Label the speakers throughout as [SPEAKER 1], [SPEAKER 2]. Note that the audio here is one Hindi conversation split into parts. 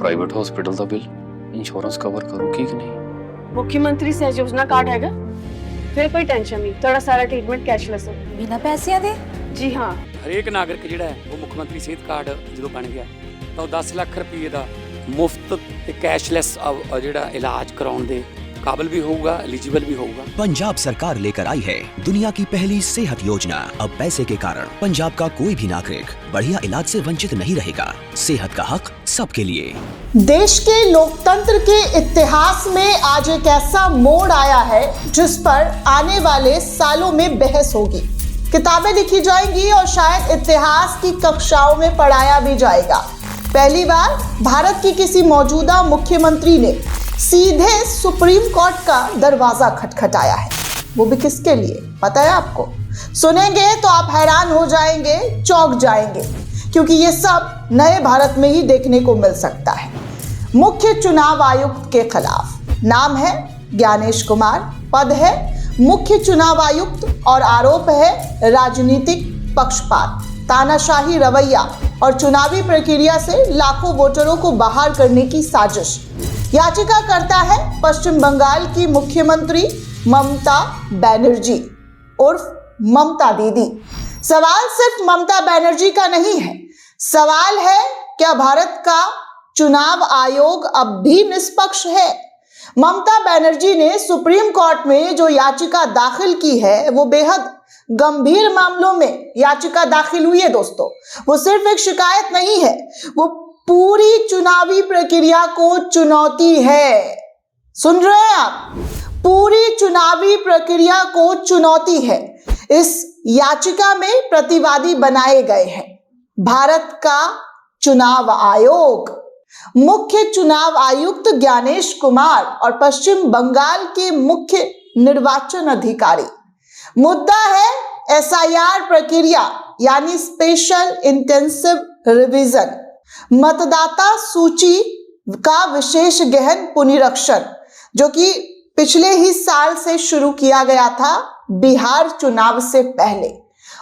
[SPEAKER 1] प्राइवेट हॉस्पिटल का बिल इंश्योरेंस कवर करूगी कि नहीं?
[SPEAKER 2] मुख्यमंत्री सहज योजना कार्ड हैगा, फिर कोई टेंशन नहीं, थोड़ा सारा ट्रीटमेंट कैशलेस है।
[SPEAKER 3] बिना पैसिਆਂ ਦੇ?
[SPEAKER 2] जी हाँ,
[SPEAKER 4] ਹਰੇਕ ਨਾਗਰਿਕ ਜਿਹੜਾ ਹੈ ਉਹ ਮੁੱਖ ਮੰਤਰੀ ਸਿਹਤ ਕਾਰਡ ਜਦੋਂ ਬਣ ਗਿਆ ਤਾਂ ਉਹ 10 ਲੱਖ ਰੁਪਏ ਦਾ ਮੁਫਤ ਤੇ ਕੈਸ਼ਲੈਸ ਜਿਹੜਾ ਇਲਾਜ ਕਰਾਉਣ ਦੇ काबिल भी होगा, एलिजिबल भी होगा।
[SPEAKER 5] पंजाब सरकार लेकर आई है दुनिया की पहली सेहत योजना। अब पैसे के कारण पंजाब का कोई भी नागरिक बढ़िया इलाज से वंचित नहीं रहेगा। सेहत का हक सबके लिए।
[SPEAKER 6] देश के लोकतंत्र के इतिहास में आज एक ऐसा मोड़ आया है जिस पर आने वाले सालों में बहस होगी, किताबें लिखी जाएंगी और शायद इतिहास की कक्षाओं में पढ़ाया भी जाएगा। पहली बार भारत की किसी मौजूदा मुख्यमंत्री ने सीधे सुप्रीम कोर्ट का दरवाजा खटखटाया है। वो भी किसके लिए, पता है आपको? सुनेंगे तो आप हैरान हो जाएंगे, चौंक जाएंगे, क्योंकि ये सब नए भारत में ही देखने को मिल सकता है। मुख्य चुनाव आयुक्त के खिलाफ नाम है ज्ञानेश कुमार, पद है मुख्य चुनाव आयुक्त और आरोप है राजनीतिक पक्षपात, तानाशाही रवैया और चुनावी प्रक्रिया से लाखों वोटरों को बाहर करने की साजिश। याचिका करता है पश्चिम बंगाल की मुख्यमंत्री ममता बनर्जी उर्फ ममता दीदी। सवाल सिर्फ ममता बनर्जी का नहीं है, सवाल है क्या भारत का चुनाव आयोग अब भी निष्पक्ष है? ममता बनर्जी ने सुप्रीम कोर्ट में जो याचिका दाखिल की है वो बेहद गंभीर मामलों में याचिका दाखिल हुई है दोस्तों। वो सिर्फ एक शिकायत नहीं है, वो पूरी चुनावी प्रक्रिया को चुनौती है। सुन रहे हैं आप? पूरी चुनावी प्रक्रिया को चुनौती है। इस याचिका में प्रतिवादी बनाए गए हैं भारत का चुनाव आयोग, मुख्य चुनाव आयुक्त ज्ञानेश कुमार और पश्चिम बंगाल के मुख्य निर्वाचन अधिकारी। मुद्दा है SIR प्रक्रिया यानी स्पेशल इंटेंसिव रिवीजन, मतदाता सूची का विशेष गहन पुनरीक्षण, जो कि पिछले ही साल से शुरू किया गया था बिहार चुनाव से पहले,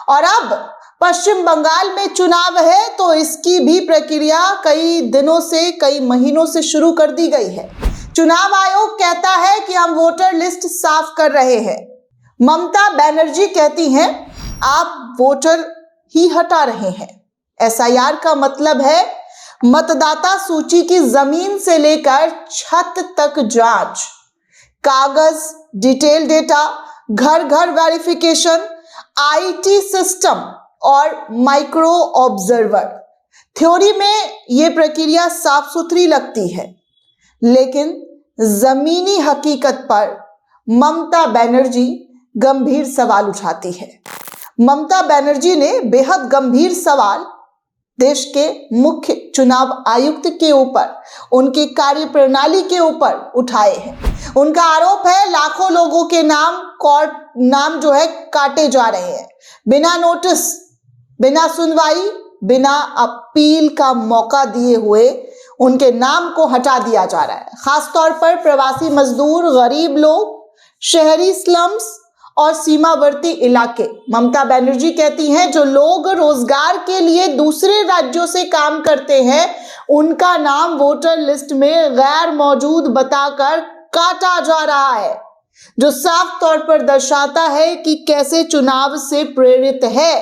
[SPEAKER 6] और अब पश्चिम बंगाल में चुनाव है तो इसकी भी प्रक्रिया कई दिनों से, कई महीनों से शुरू कर दी गई है। चुनाव आयोग कहता है कि हम वोटर लिस्ट साफ कर रहे हैं, ममता बनर्जी कहती हैं आप वोटर ही हटा रहे हैं। SIR का मतलब है मतदाता सूची की जमीन से लेकर छत तक जांच, कागज, डिटेल डेटा, घर घर वेरिफिकेशन, IT सिस्टम और माइक्रो ऑब्जर्वर। थ्योरी में यह प्रक्रिया साफ सुथरी लगती है, लेकिन जमीनी हकीकत पर ममता बनर्जी गंभीर सवाल उठाती है। ममता बनर्जी ने बेहद गंभीर सवाल देश के मुख्य चुनाव आयुक्त के ऊपर, उनकी कार्यप्रणाली के ऊपर उठाए हैं। उनका आरोप है लाखों लोगों के नाम जो है काटे जा रहे हैं, बिना नोटिस, बिना सुनवाई, बिना अपील का मौका दिए हुए उनके नाम को हटा दिया जा रहा है। खासतौर पर प्रवासी मजदूर, गरीब लोग, शहरी स्लम्स और सीमावर्ती इलाके। ममता बनर्जी कहती हैं जो लोग रोजगार के लिए दूसरे राज्यों से काम करते हैं उनका नाम वोटर लिस्ट में गैर मौजूद बताकर काटा जा रहा है, जो साफ तौर पर दर्शाता है कि कैसे चुनाव से प्रेरित है।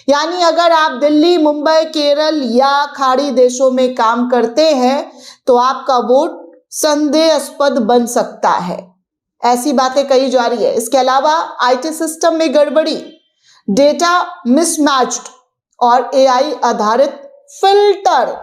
[SPEAKER 6] यानी अगर आप दिल्ली, मुंबई, केरल या खाड़ी देशों में काम करते हैं तो आपका वोट संदेहास्पद बन सकता है। ऐसी बातें कही जा रही है। इसके अलावा IT सिस्टम में गड़बड़ी, डेटा मिसमैच्ड और AI आधारित फिल्टर।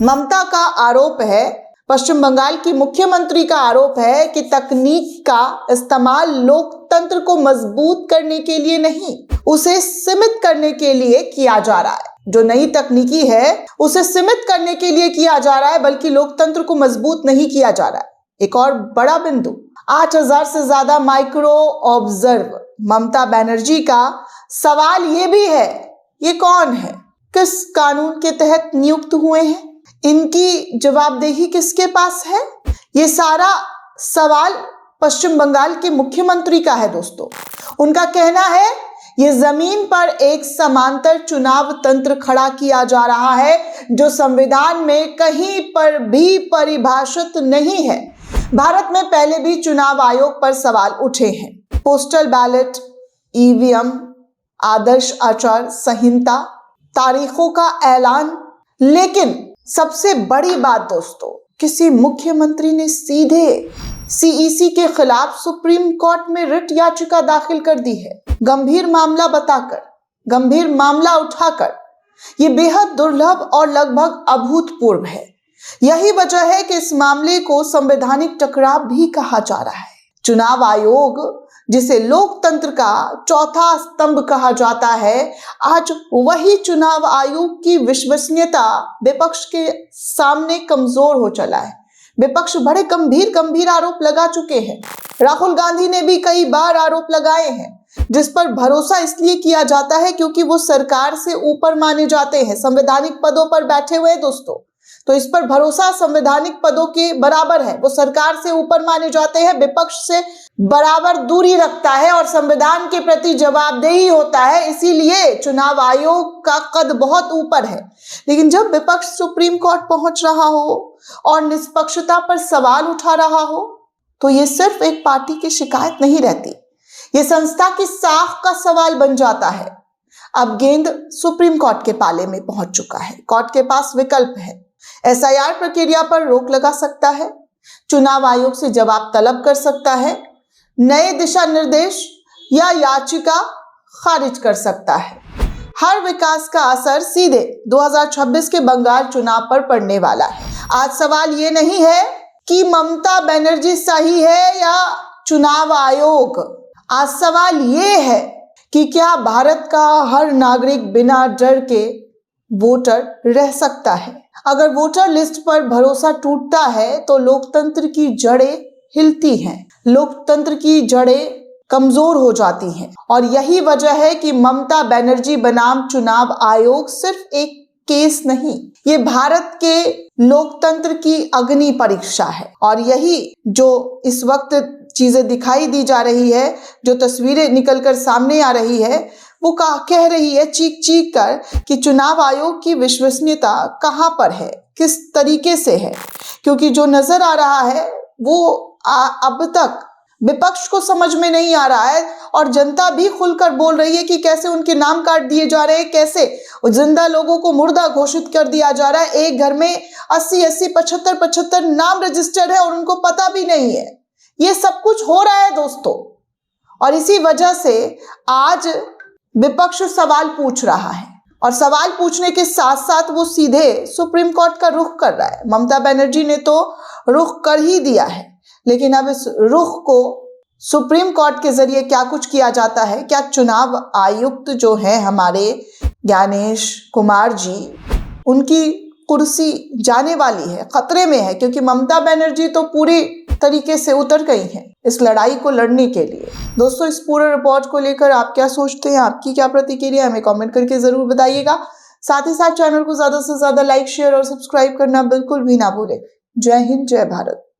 [SPEAKER 6] ममता का आरोप है, पश्चिम बंगाल की मुख्यमंत्री का आरोप है कि तकनीक का इस्तेमाल लोकतंत्र को मजबूत करने के लिए नहीं, उसे सीमित करने के लिए किया जा रहा है। जो नई तकनीकी है उसे सीमित करने के लिए किया जा रहा है, बल्कि लोकतंत्र को मजबूत नहीं किया जा रहा है। एक और बड़ा बिंदु, 8000 से ज्यादा माइक्रो ऑब्जर्व। ममता बनर्जी का सवाल ये भी है, ये कौन है, किस कानून के तहत नियुक्त हुए हैं, इनकी जवाबदेही किसके पास है? ये सारा सवाल पश्चिम बंगाल के मुख्यमंत्री का है दोस्तों। उनका कहना है ये जमीन पर एक समांतर चुनाव तंत्र खड़ा किया जा रहा है जो संविधान में कहीं पर भी परिभाषित नहीं है। भारत में पहले भी चुनाव आयोग पर सवाल उठे हैं। पोस्टल बैलेट, ईवीएम, आदर्श आचार संहिता, तारीखों का ऐलान, लेकिन सबसे बड़ी बात दोस्तों, किसी मुख्यमंत्री ने सीधे सीईसी के खिलाफ सुप्रीम कोर्ट में रिट याचिका दाखिल कर दी है। गंभीर मामला बताकर, गंभीर मामला उठाकर। ये बेहद दुर्लभ और लगभग अभूतपूर्व है। यही वजह है कि इस मामले को संवैधानिक टकराव भी कहा जा रहा है। चुनाव आयोग, जिसे लोकतंत्र का चौथा स्तंभ कहा जाता है, आज वही चुनाव आयोग की विश्वसनीयता विपक्ष के सामने कमजोर हो चला है। विपक्ष बड़े गंभीर आरोप लगा चुके हैं। राहुल गांधी ने भी कई बार आरोप लगाए हैं, जिस पर भरोसा इसलिए किया जाता है क्योंकि वो सरकार से ऊपर माने जाते हैं, संवैधानिक पदों पर बैठे हुए हैं दोस्तों। तो इस पर भरोसा संवैधानिक पदों के बराबर है। वो सरकार से ऊपर माने जाते हैं, विपक्ष से बराबर दूरी रखता है और संविधान के प्रति जवाबदेही होता है। इसीलिए चुनाव आयोग का कद बहुत ऊपर है। लेकिन जब विपक्ष सुप्रीम कोर्ट पहुंच रहा हो और निष्पक्षता पर सवाल उठा रहा हो, तो ये सिर्फ एक पार्टी की शिकायत नहीं रहती, ये संस्था की साख का सवाल बन जाता है। अब गेंद सुप्रीम कोर्ट के पाले में पहुंच चुका है। कोर्ट के पास विकल्प है। एसआईआर प्रक्रिया पर रोक लगा सकता है, चुनाव आयोग से जवाब तलब कर सकता है, नए दिशा निर्देश या याचिका खारिज कर सकता है। हर विकास का असर सीधे 2026 के बंगाल चुनाव पर पड़ने वाला है। आज सवाल ये नहीं है कि ममता बनर्जी सही है या चुनाव आयोग। आज सवाल ये है कि क्या भारत का हर नागरिक बिना डर के वोटर रह सकता है। अगर वोटर लिस्ट पर भरोसा टूटता है तो लोकतंत्र की जड़ें हिलती हैं, लोकतंत्र की जड़ें कमजोर हो जाती हैं। और यही वजह है कि ममता बनर्जी बनाम चुनाव आयोग सिर्फ एक केस नहीं, ये भारत के लोकतंत्र की अग्नि परीक्षा है। और यही जो इस वक्त चीजें दिखाई दी जा रही है, जो तस्वीरें निकलकर सामने आ रही है, वो कह रही है चीख चीख कर कि चुनाव आयोग की विश्वसनीयता कहां पर है, किस तरीके से है। क्योंकि जो नजर आ रहा है वो अब तक विपक्ष को समझ में नहीं आ रहा है और जनता भी खुलकर बोल रही है कि कैसे उनके नाम काट दिए जा रहे हैं, कैसे जिंदा लोगों को मुर्दा घोषित कर दिया जा रहा है। एक घर में 80 75 नाम रजिस्टर्ड है और उनको पता भी नहीं है। ये सब कुछ हो रहा है दोस्तों, और इसी वजह से आज विपक्ष सवाल पूछ रहा है। और सवाल पूछने के साथ साथ वो सीधे सुप्रीम कोर्ट का रुख कर रहा है। ममता बनर्जी ने तो रुख कर ही दिया है, लेकिन अब इस रुख को सुप्रीम कोर्ट के जरिए क्या कुछ किया जाता है। क्या चुनाव आयुक्त जो है हमारे ज्ञानेश कुमार जी, उनकी कुर्सी जाने वाली है, खतरे में है, क्योंकि ममता बनर्जी तो पूरी तरीके से उतर गई हैं इस लड़ाई को लड़ने के लिए। दोस्तों, इस पूरे रिपोर्ट को लेकर आप क्या सोचते हैं, आपकी क्या प्रतिक्रिया, हमें कमेंट करके जरूर बताइएगा। साथ ही साथ चैनल को ज्यादा से ज्यादा लाइक, शेयर और सब्सक्राइब करना बिल्कुल भी ना भूलें। जय हिंद, जय भारत।